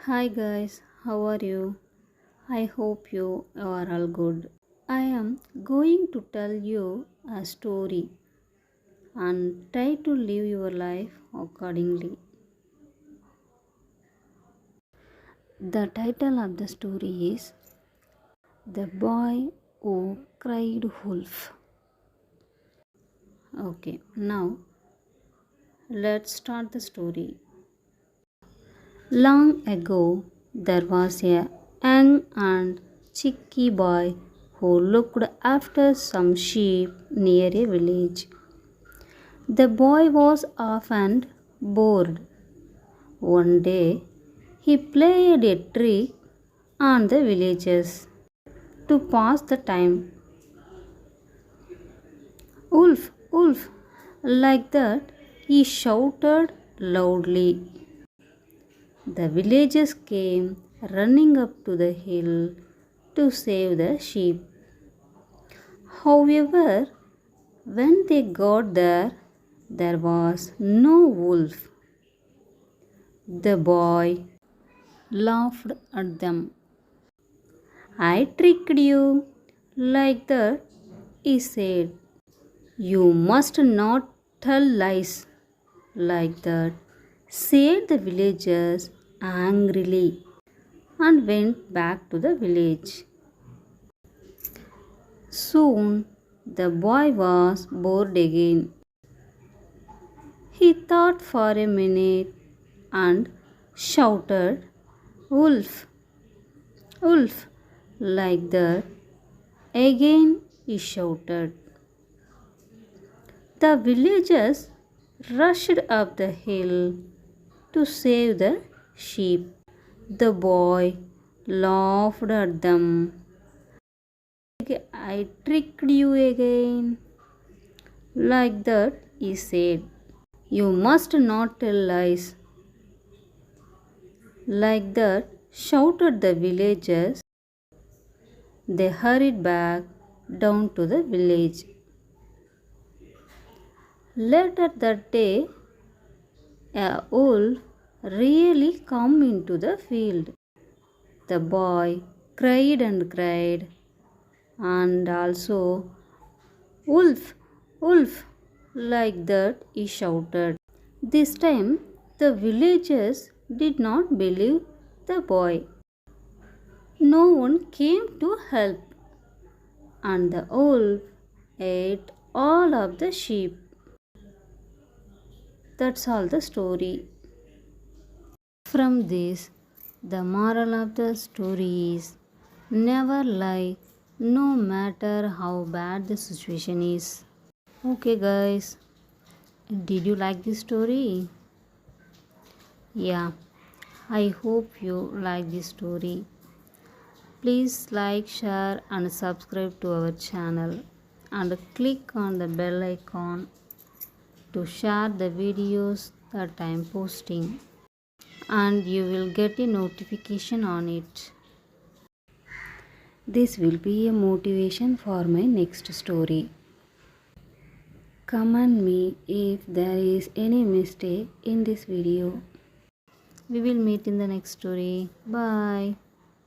Hi guys, how are you? I hope you are all good. I am going to tell you a story and try to live your life accordingly. The title of the story is The Boy Who Cried Wolf. Okay, now let's start the story. Long ago, there was a young and cheeky boy who looked after some sheep near a village. The boy was often bored. One day, he played a trick on the villagers to pass the time. Wolf, wolf, like that, he shouted loudly. The villagers came running up to the hill to save the sheep. However, when they got there, there was no wolf. The boy laughed at them. I tricked you. Like that, he said. You must not tell lies. Like that, said the villagers angrily and went back to the village. Soon the boy was bored again. He thought for a minute and shouted, Wolf, wolf, like that. Again he shouted. The villagers rushed up the hill to save the sheep. The boy laughed at them. I tricked you again. Like that, he said. You must not tell lies. Like that, shouted the villagers. They hurried back down to the village. Later that day, a wolf really came into the field. The boy cried and cried, and also, Wolf, wolf, like that he shouted. This time, the villagers did not believe the boy. No one came to help, and the wolf ate all of the sheep. That's all the story. From this, the moral of the story is never lie, no matter how bad the situation is. Okay, guys, did you like this story? Yeah, I hope you like this story. Please like, share, and subscribe to our channel, and click on the bell icon to share the videos that I am posting, and you will get a notification on it. This will be a motivation for my next story. Comment me if there is any mistake in this video. We will meet in the next story. Bye.